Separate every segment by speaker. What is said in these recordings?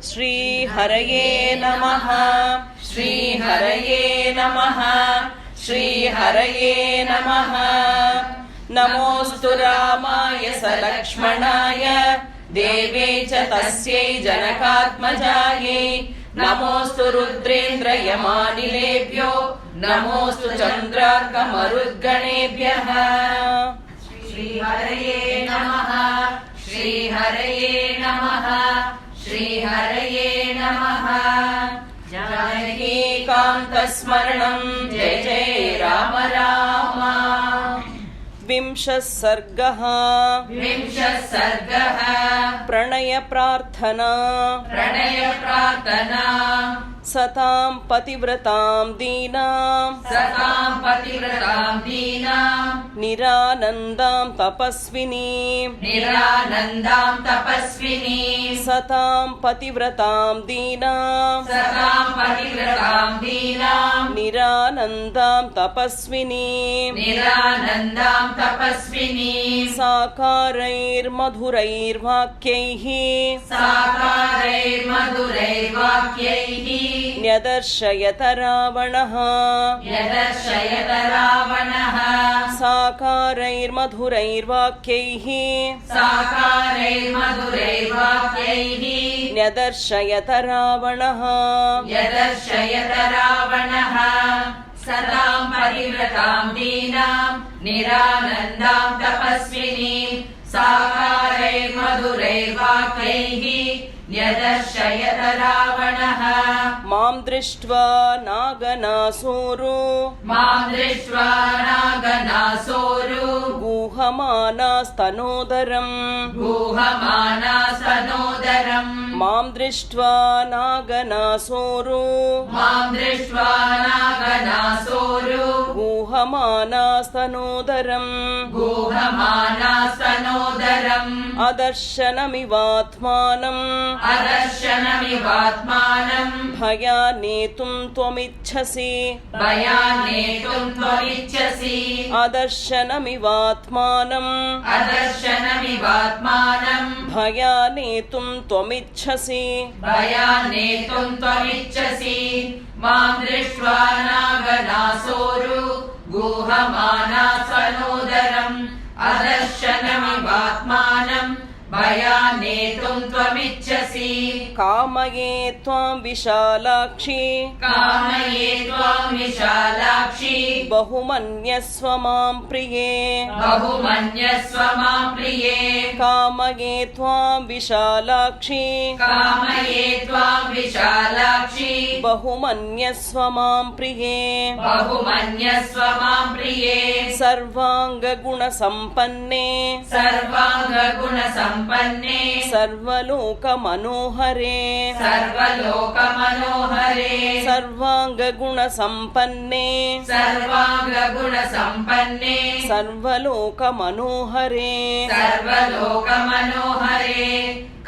Speaker 1: श्रीहरये नमः श्रीहरये नमः श्रीहरये नमः। नमोऽस्तु रामाय सलक्ष्मणाय देवे च तस्यै जनकात्मजायै। नमोऽस्तु रुद्रेन्द्रयमानिलेभ्यो नमोऽस्तु चन्द्रार्कमरुद्गणेभ्यः।
Speaker 2: श्रीहरये नमः श्रीहरये नमः श्रीहरये नमः।
Speaker 1: जानकीकान्तस्मरणं जय जय राम राम। विंशः सर्गः प्रणय प्रार्थना सतां पतिव्रतां दीनां निरानन्दां तपस्विनीं सतां पतिव्रतां दीनां निरानन्दां तपस्विनीं साकारैर्मधुरैर्वाक्यैः न्यदर्शयत रावणः साकारैर्मधुरैर्वाक्यैः न्यदर्शयत रावणः
Speaker 2: सतां पतिव्रतां दीनां निरानन्दां तपस्विनीं साकारैर्मधुरैर्वाक्यैः न्यदर्शयत रावणः।
Speaker 1: मां दृष्ट्वा नागनासोरो गूहमानास्तनोदरम् मां दृष्ट्वा नागनासोरो गूहमानास्तनोदरम् अदर्शनमिवात्मानम् भयानेतुं त्वमिच्छसि अदर्शनमिवात्मानम् भयानेतुं त्वमिच्छसि
Speaker 2: मां दृष्ट्वा नागनासोरु गूहमानासनोदरम् अदर्शनमिवात्मानम् भयानेतुं त्वमिच्छसि।
Speaker 1: कामये त्वां विशालाक्षी बहुमन्यस्व मां प्रिये कामये त्वां विशालाक्षी बहुमन्यस्व मां प्रिये सर्वाङ्गगुणसम्पन्ने सर्वलोकमनोहरे सर्वाङ्गगुणसम्पन्ने सर्वलोकमनोहरे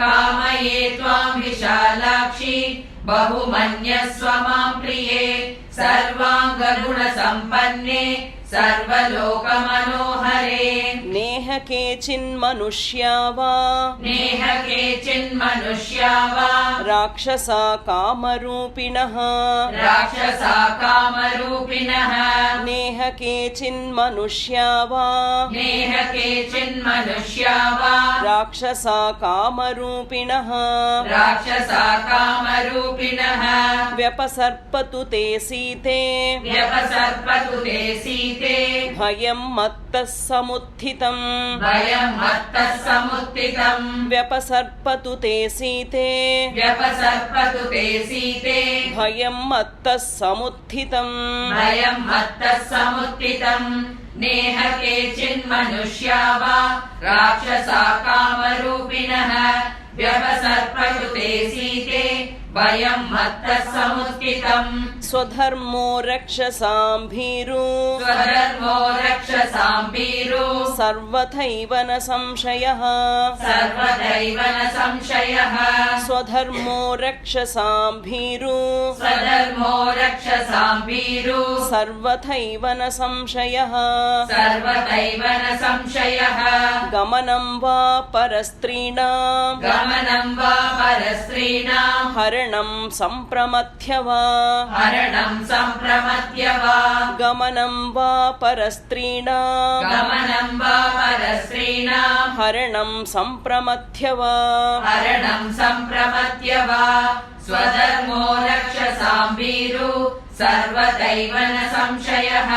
Speaker 2: कामये त्वां विशालाक्षी बहुमन्यस्व मां प्रिये सर्वाङ्गगुणसम्पन्ने सर्वलोकमनोहरे।
Speaker 1: नेह केचिन्मनुष्या वा राक्षसा कामरूपिणः नेह केचिन्मनुष्या वा राक्षसा कामरूपिणः व्यपसर्पतु ते सीते भयं मत्तः समुत्थितम् व्यपसर्पतु ते सीते भयं मत्तः समुत्थितम्
Speaker 2: नेह केचिन्मनुष्या वा राक्षसा कामरूपिणः व्यपसर्पतु ते सीते भयं मत्तः समुत्थितम्
Speaker 1: स्वधर्मो रक्षसां भीरु
Speaker 2: स्वधर्मो रक्षसां भीरु
Speaker 1: सर्वथैव न संशयः
Speaker 2: सर्वदैव न संशयः
Speaker 1: स्वधर्मो रक्षसां भीरु
Speaker 2: स्वधर्मो रक्षसां भीरु
Speaker 1: सर्वथैव न संशयः
Speaker 2: सर्वदैव न संशयः
Speaker 1: गमनं वा परस्त्रीणां
Speaker 2: गमनं वा परस्त्रीणां
Speaker 1: हरणं सम्प्रमथ्य वा
Speaker 2: हरणं सम्प्रमथ्य वा
Speaker 1: गमनं वा परस्त्रीणां
Speaker 2: गमनं वा परस्त्रीणां
Speaker 1: हरणं सम्प्रमथ्य वा
Speaker 2: हरणं सम्प्रमथ्य वा स्वधर्मो रक्षसां भीरु सर्वदैव न संशयः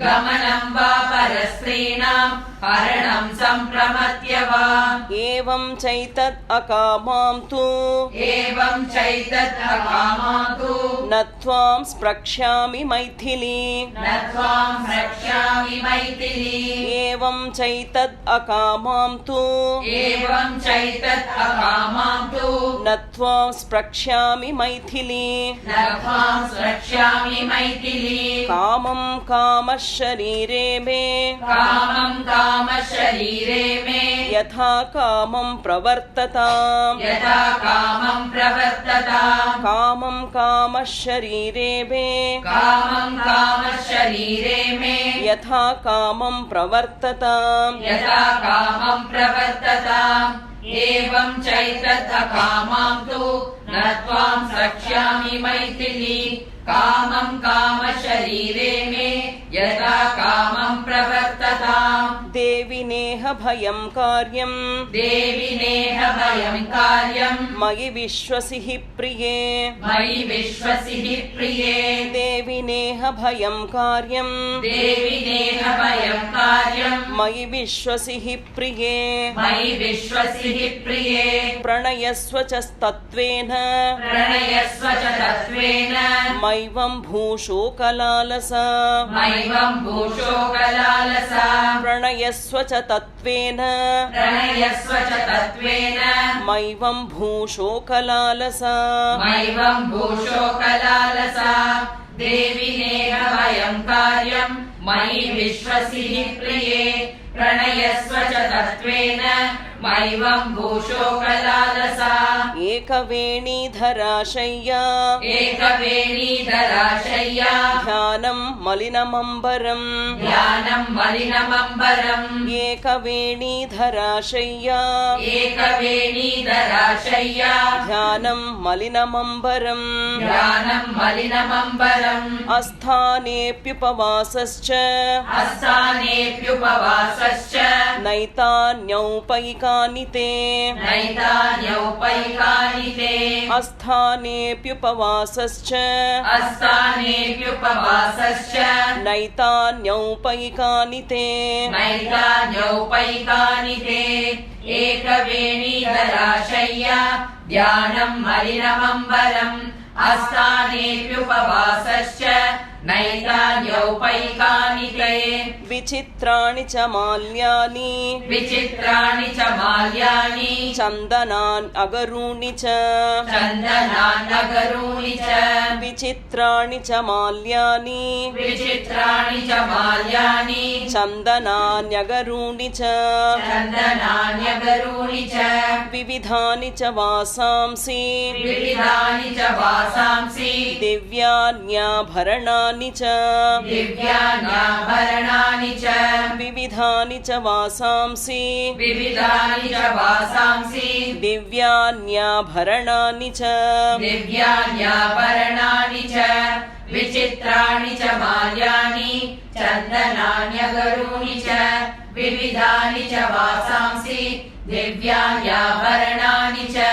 Speaker 2: गमनं वा परस्त्रीणां हरणं सम्प्रमथ्य वा
Speaker 1: एवं चैतद् अकामां तु
Speaker 2: एवं चैतत् अकामातु
Speaker 1: न त्वां स्प्रक्ष्यामि मैथिली
Speaker 2: न त्वां रक्ष्यामि मैथिली
Speaker 1: एवं चैतद् अकामां तु
Speaker 2: एवं चैतत् अकामां तु
Speaker 1: न त्वां स्प्रक्ष्यामि मैथिली
Speaker 2: न त्वां रक्ष्यामि मैथिली
Speaker 1: कामं कामशरीरे मे
Speaker 2: कामं कामशरीरे मे
Speaker 1: यथा कामं प्रवर्तताम्
Speaker 2: यथा कामं प्रवर्तताम्
Speaker 1: कामं कामशरीरे मे
Speaker 2: कामं कामशरीरे मे
Speaker 1: यथा कामं प्रवर्तताम्
Speaker 2: यथा कामं प्रवर्तताम् एवं चैतत् अकामां तु न त्वां रक्ष्यामि मैथिली कामं कामशरीरे मे यथा कामं प्रवर्तताम्
Speaker 1: देवि नेह भयं कार्यं
Speaker 2: देवि नेह भयं कार्यं
Speaker 1: मयि विश्वसि हि प्रिये
Speaker 2: मयि विश्वसि हि प्रिये
Speaker 1: देवि नेह भयं कार्यं
Speaker 2: देवि नेह भयं कार्यं
Speaker 1: मयि विश्वसि हि प्रिये
Speaker 2: मयि विश्वसि हि प्रिये
Speaker 1: प्रणयस्व च तत्त्वेन
Speaker 2: प्रणयस्व च तत्त्वेन
Speaker 1: मैवं भूषोकलालसा
Speaker 2: मैवं भूषोकलालसा
Speaker 1: प्रणयस्व च तत्त्वेन
Speaker 2: प्रणयस्व च तत्त्वेन
Speaker 1: मैवं भूषोकलालसा
Speaker 2: मैवं भूषोकलालसा देवि नेह भयं कार्यं मयि विश्वसि हि प्रिये प्रणयस्व च तत्त्वेन मैवं भूषोकलालसा
Speaker 1: एकवेणीधराशय्या
Speaker 2: एकवेणीधराशय्या
Speaker 1: ध्यानं मलिनमम्बरम्
Speaker 2: ध्यानं मलिनमम्बरम्
Speaker 1: एकवेणीधराशय्या
Speaker 2: एकवेणीधराशय्या
Speaker 1: ध्यानं मलिनमम्बरम्
Speaker 2: ध्यानं मलिनमम्बरम्
Speaker 1: अस्थानेऽप्युपवासश्च
Speaker 2: अस्थानेऽप्युपवासश्च
Speaker 1: नैतान्यौपैकानि ते
Speaker 2: नैतान्यौपैकानि ते
Speaker 1: अस्थानेऽप्युपवासश्च
Speaker 2: अस्थानेऽप्युपवासश्च
Speaker 1: नैतान्यौपैकानि ते
Speaker 2: नैतान्यौपैकानि ते एकवेणीधराशय्या ध्यानं मलिनमम्बरम् अस्थानेऽप्युपवासश्च नैतान्यौपैकानि ते
Speaker 1: विचित्राणि च माल्यानि
Speaker 2: विचित्राणि च माल्यानि
Speaker 1: चन्दनान् अगरूणि च
Speaker 2: चन्दनान्नगरूणि च
Speaker 1: विचित्राणि च माल्यानि
Speaker 2: विचित्राणि च माल्यानि
Speaker 1: चन्दनान्यगरूणि च
Speaker 2: चन्दनान्यगरूणि च
Speaker 1: विविधानि च वासांसि
Speaker 2: विविधानि च वासांसि
Speaker 1: दिव्यान्याभरणानि च
Speaker 2: दिव्यान्याभरणानि च
Speaker 1: विविधानि च वासांसि
Speaker 2: विविधानि च वासांसि
Speaker 1: दिव्यान्याभरणानि च
Speaker 2: दिव्यान्याभरणानि च विचित्राणि च माल्यानि चन्दनान्यगरूणि च विविधानि च वासांसि दिव्यान्याभरणानि च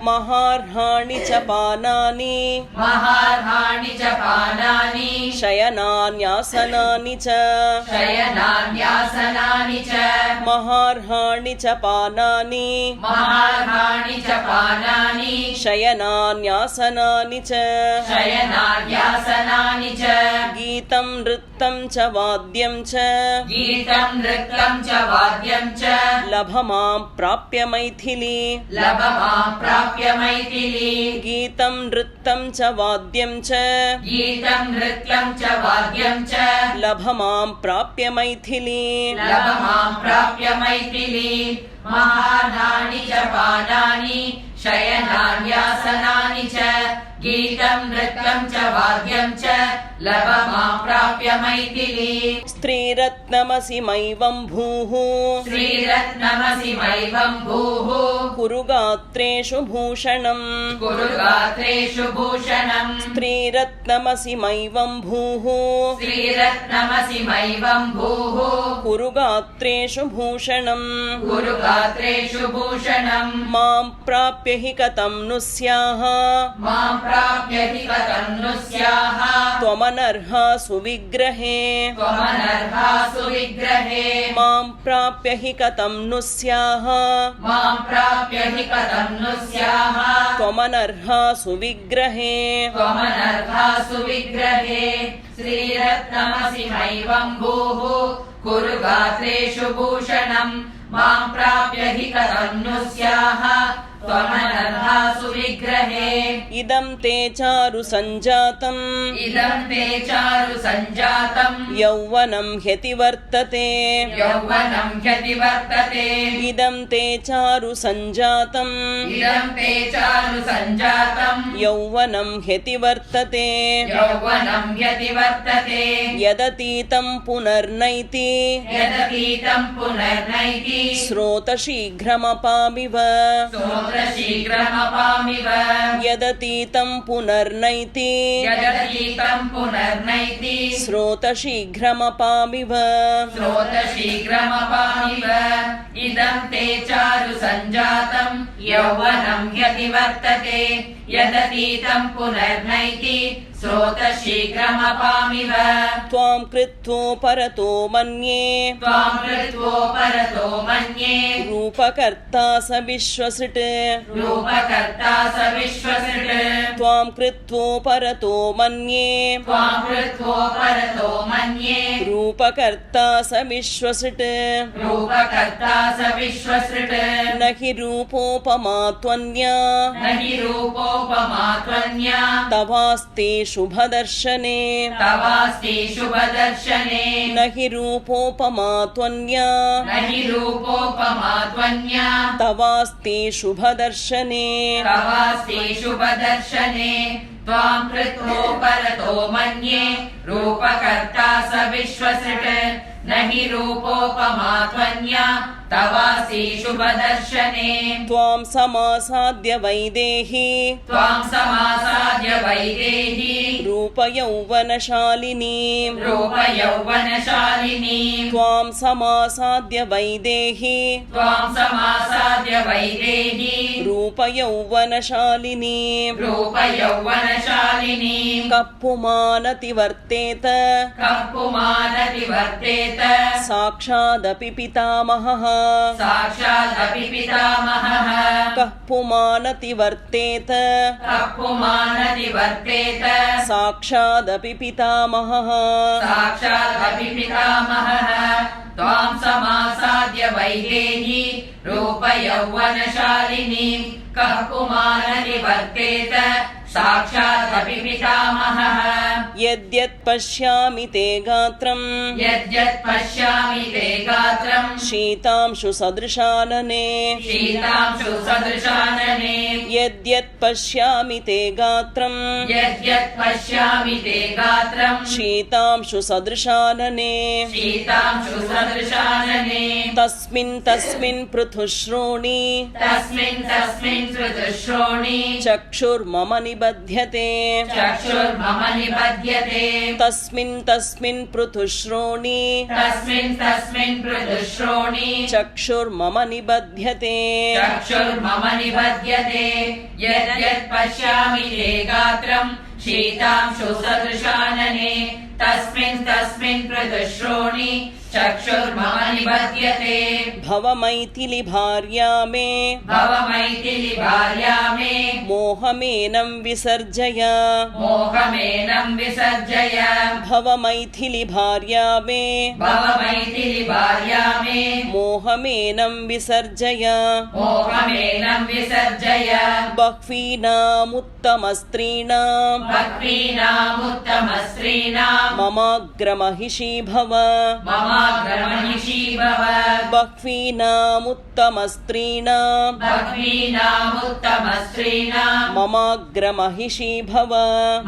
Speaker 1: महार्हाणि च पानानि
Speaker 2: महार्हाणि च पानानि
Speaker 1: शयनान्यासनानि च
Speaker 2: शयनान्यासनानि च
Speaker 1: महार्हाणि च पानानि
Speaker 2: महार्हाणि च पानानि
Speaker 1: शयनान्यासनानि च
Speaker 2: शयनाद्यासनानि च
Speaker 1: गीतं नृत्तं च वाद्यं च
Speaker 2: गीतं नृत्यं च वाद्यं च
Speaker 1: लभ मां प्राप्य मैथिली
Speaker 2: लभ मां प्राप्य मैथिली
Speaker 1: गीतं नृत्तं च वाद्यं च
Speaker 2: गीतं नृत्यं च वाद्यं च
Speaker 1: लभ मां प्राप्य मैथिली
Speaker 2: लभ मां प्राप्य मैथिली महानानि च पानानि शयनान्यासनानि च गीतं नृत्यं च वाद्यं च लभ मां प्राप्य मैथिली
Speaker 1: स्त्रीरत्नमसि मैवं भूः
Speaker 2: श्रीरत्नमसि मैवं भूः
Speaker 1: कुरु गात्रेषु भूषणम्
Speaker 2: कुरु गात्रेषु भूषणम्
Speaker 1: स्त्रीरत्नमसि मैवं भूः
Speaker 2: श्रीरत्नमसि मैवं भूः
Speaker 1: कुरु गात्रेषु भूषणम्
Speaker 2: कुरु गात्रेषु भूषणम्
Speaker 1: मां प्राप्य हि कथं नु स्याः
Speaker 2: मां प्राप्य हि कथं नु स्याः
Speaker 1: त्वमनर्हा सुविग्रहे
Speaker 2: त्वमनर्हा सुविग्रहे
Speaker 1: मां प्राप्य हि कथं नु स्याः
Speaker 2: मां प्राप्य हि कथं नु स्याः
Speaker 1: त्वमनर्हा सुविग्रहे
Speaker 2: त्वमनर्हा सुविग्रहे श्रीरत्नमसि मैवं भूः कुरु गात्रेषु भूषणम् मां प्राप्य हि कथं नु स्याः त्वमनर्हा सुविग्रहे
Speaker 1: इदं ते चारु सञ्जातम्
Speaker 2: इदं ते चारु सञ्जातम्
Speaker 1: यौवनं ह्यति वर्तते
Speaker 2: यौवनं ह्यति वर्तते
Speaker 1: इदं ते चारु सञ्जातम्
Speaker 2: इदं ते चारु सञ्जातम्
Speaker 1: यौवनं ह्यति वर्तते
Speaker 2: यौवनं ह्यति वर्तते
Speaker 1: यदतीतं पुनर्नैति
Speaker 2: यदतीतं पुनर्नैति
Speaker 1: स्रोतशीघ्रमपामिव
Speaker 2: शीघ्रमपामिव
Speaker 1: यदतीतं पुनर्नैति
Speaker 2: यदतीतं पुनर्नैति
Speaker 1: स्रोतशीघ्रमपामिव
Speaker 2: स्रोतशीघ्रमपामिव इदं ते चारु सञ्जातं यौवनं ह्यति वर्तते यदतीतं पुनर्नैति स्रोतशीघ्रमपामिव
Speaker 1: त्वां कृत्वोपरतो मन्ये
Speaker 2: त्वां कृत्वोपरतो मन्ये
Speaker 1: रूपकर्ता स विश्वसृट्
Speaker 2: रूपकर्ता स विश्वसृट्
Speaker 1: त्वां कृत्वोपरतो मन्ये
Speaker 2: त्वां कृत्वोपरतो मन्ये
Speaker 1: रूपकर्ता स विश्वसृट्
Speaker 2: रूपकर्ता स विश्वसृट्
Speaker 1: न हि रूपोपमा त्वन्या
Speaker 2: न हि रूपोपमा त्वन्या
Speaker 1: तवास्ते शुभदर्शने
Speaker 2: तवास्ति शुभदर्शने
Speaker 1: न हि रूपोपमा त्वन्या
Speaker 2: न हि रूपोपमा त्वन्या
Speaker 1: तवास्ते शुभदर्शने
Speaker 2: तवास्ति शुभदर्शने त्वां कृत्वोपरतो मन्ये रूपकर्ता स विश्वसृट् न हि रूपोपमा त्वन्या तवासि शुभदर्शने
Speaker 1: त्वां समासाद्य वैदेही
Speaker 2: त्वां समासाद्य वैदेही
Speaker 1: रूपयौवनशालिनी
Speaker 2: रूपयौवनशालिनी
Speaker 1: त्वां समासाद्य वैदेही
Speaker 2: त्वां समासाद्य वैदेही
Speaker 1: रूपयौवनशालिनी
Speaker 2: रूपयौवनशालिनी
Speaker 1: कप्पुमानति वर्तेत
Speaker 2: कप्पुमानति वर्तेत
Speaker 1: साक्षादपि पितामहः
Speaker 2: साक्षादपि पितामहः
Speaker 1: कप्पुमानति वर्तेत
Speaker 2: कप्पुमानति वर्तेत
Speaker 1: साक्षादपि पितामहः
Speaker 2: साक्षादपि पितामहः त्वां समासाद्य वैदेही रूपयौवनशालिनी कः पुमानति वर्तेत साक्षादपि पितामहः
Speaker 1: यद्यत् पश्यामि ते गात्रम्
Speaker 2: यद्यत् पश्यामि ते गात्रम्
Speaker 1: शीतांशु सदृशानने
Speaker 2: शीतांशु सदृशानने
Speaker 1: यद्यत् पश्यामि ते गात्रम्
Speaker 2: यद्यत् पश्यामि ते गात्रम्
Speaker 1: शीतांशु सदृशानने
Speaker 2: शीतांशु सदृशानने
Speaker 1: तस्मिन् पृथुश्रोणि
Speaker 2: तस्मिन् श्रुतश्रोणि
Speaker 1: चक्षुर्मम निबध्यते
Speaker 2: चक्षुर्मम निबध्यते
Speaker 1: तस्मिन् पृथुश्रोणि
Speaker 2: तस्मिन् पृथुश्रोणि
Speaker 1: चक्षुर्मम निबध्यते
Speaker 2: चक्षुर्मम निबध्यते यद्यत् पश्यामि ते गात्रम् शीतांशु सदृशानने तस्मिन् पृथुश्रोणि चक्षुर्मम निबध्यते
Speaker 1: भव मैथिली भार्या मे
Speaker 2: भव मैथिली भार्या मे
Speaker 1: मोह मोहमेनं विसर्जय
Speaker 2: मोहमेनं विसर्जय
Speaker 1: भवमैथिली भार्या मे
Speaker 2: भवमैथिली भार्या मे
Speaker 1: मोहमेनं विसर्जय
Speaker 2: मोहमेनं विसर्जय
Speaker 1: बह्वीनामुत्तमस्त्रीणां
Speaker 2: बह्वीनामुत्तमस्त्रीणां
Speaker 1: ममाग्रमहिषी भव
Speaker 2: ममाग्रमहिषी भव
Speaker 1: बह्वीनामुत्तमस्त्रीणां
Speaker 2: बह्वीनामुत्तमस्त्रीणां
Speaker 1: ममाग्रमहिषी भव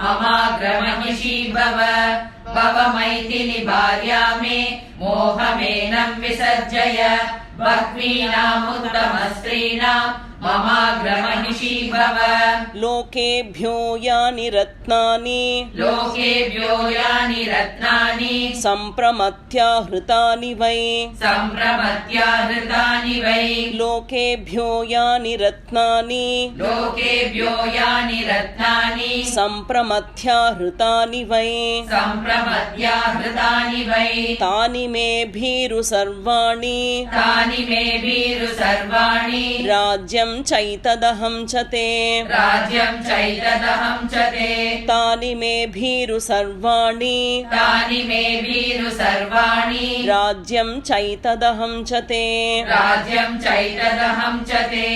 Speaker 2: ममाग्रमहिषी भव भवमैथिली भार्या मे मोहमेनं विसर्जय बह्वीनामुत्तमस्त्रीणां ममाग्रमहिषी भव
Speaker 1: लोकेभ्यो यानि रत्नानि
Speaker 2: लोकेभ्यो यानि रत्नानि
Speaker 1: सम्प्रमथ्याहृतानि वै
Speaker 2: सम्प्रमत्याहृतानि वै
Speaker 1: लोकेभ्यो यानि रत्नानि
Speaker 2: लोकेभ्यो यानि रत्नानि
Speaker 1: सम्प्रमथ्याहृतानि वै
Speaker 2: सम्प्रमत्याहृतानि वै
Speaker 1: तानि मे भीरु सर्वाणि
Speaker 2: तानि मे भीरु सर्वाणि
Speaker 1: राज्यं चैतदहं च ते
Speaker 2: राज्यं चैतदहं च ते
Speaker 1: तानि मे भीरु सर्वाणि
Speaker 2: तानि मे भीरु सर्वाणि
Speaker 1: राज्यं चैतदहं च ते
Speaker 2: राज्यं चैतदहं च ते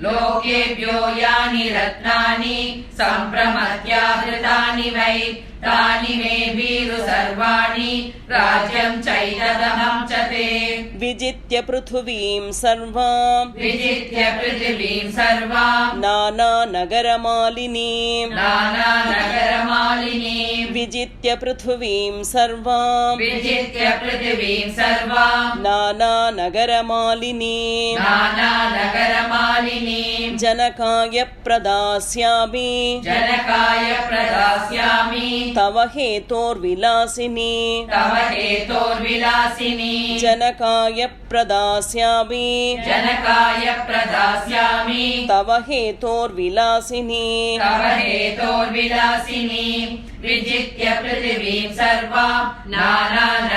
Speaker 2: लोकेभ्यो यानि रत्नानि सम्प्रमत्याहृतानि वै तानि मे भीरु सर्वाणि राज्यं चैतदहं च ते
Speaker 1: विजित्य पृथिवीं सर्वां
Speaker 2: विजित्य पृथिवीं सर्वां
Speaker 1: नानानगरमालिनीं
Speaker 2: नानानगरमालिनीं
Speaker 1: विजित्य पृथिवीं सर्वां
Speaker 2: विजित्य पृथिवीं सर्वां
Speaker 1: नानानगरमालिनीं
Speaker 2: नानानगरमालिनीं
Speaker 1: जनकाय प्रदास्यामि
Speaker 2: जनकाय प्रदास्यामि
Speaker 1: तव हेतोर्विलासिनी
Speaker 2: तव हेतोर्विलासिनी
Speaker 1: जनकाय प्रदास्यामि
Speaker 2: जनकाय प्रदास्यामि
Speaker 1: तव हेतोर्विलासिनी
Speaker 2: तव हेतोर्विलासिनी विजित्य पृथिवीं सर्वां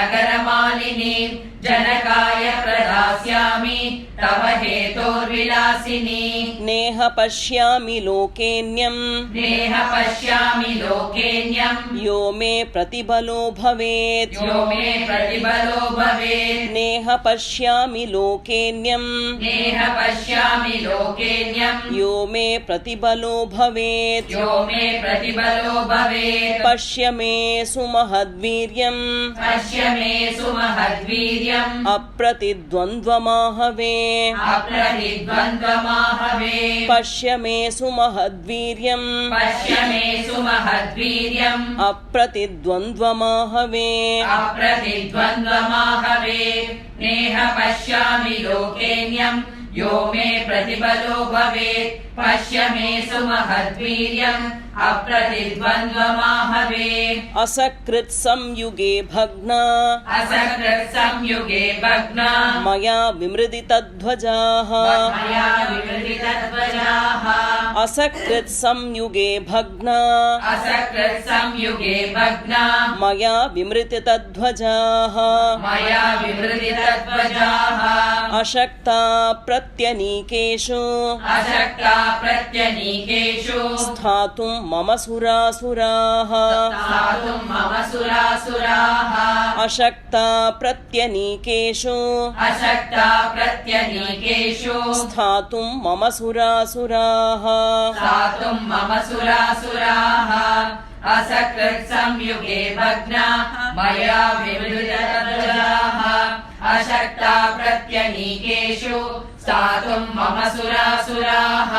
Speaker 2: नानानगरमालिनीं जनकाय प्रदास्यामि तव हेतोर्विलासिनी
Speaker 1: नेह पश्यामि लोकेऽन्यं
Speaker 2: नेह पश्यामि लोकेऽन्यं
Speaker 1: यो मे प्रतिबलो भवेत्
Speaker 2: यो मे प्रतिबलो भवेत्
Speaker 1: नेह पश्यामि लोकेऽन्यं
Speaker 2: नेह पश्यामि लोकेऽन्यं
Speaker 1: यो मे प्रतिबलो भवेत्
Speaker 2: यो मे प्रतिबलो भवेत्
Speaker 1: पश्य मे सुमहद्वीर्यम्
Speaker 2: पश्य मे सुमहद्वीर्यम्
Speaker 1: अप्रतिद्वन्द्वमाहवे
Speaker 2: अप्रतिद्वन्द्वमाहवे
Speaker 1: पश्य मे सुमहद्वीर्यम्
Speaker 2: पश्य मे सुमहद्वीर्यम्
Speaker 1: अप्रतिद्वन्द्वमाहवे
Speaker 2: अप्रतिद्वन्द्वमाहवे नेह पश्यामि लोकेऽन्यं यो मे प्रतिबलो भवेत् पश्य मे सुमहद्वीर्यम् अप्रतिद्वन्द्वमाहवे
Speaker 1: असकृत् संयुगे भग्ना
Speaker 2: असकृत् संयुगे भग्ना
Speaker 1: मया विमृदितध्वजाः
Speaker 2: मया विमृदितध्वजाः
Speaker 1: असकृत् संयुगे भग्ना
Speaker 2: असकृत् संयुगे भग्ना
Speaker 1: मया विमृदितध्वजाः
Speaker 2: मया विमृदितध्वजाः
Speaker 1: अशक्ता प्रत्यनीकेषु
Speaker 2: अशक्ता प्रत्यनीकेषु
Speaker 1: स्थातुं मम सुरासुराः
Speaker 2: स्थातुं मम सुरासुराः
Speaker 1: अशक्ता प्रत्यनीकेषु
Speaker 2: अशक्ता प्रत्यनीकेषु
Speaker 1: स्थातुं मम सुरासुराः
Speaker 2: स्थातुं मम सुरासुराः असकृत् संयुगे भग्ना मया विमृदितध्वजाः अशक्ता प्रत्यनीकेषु स्थातुं मम सुरासुराः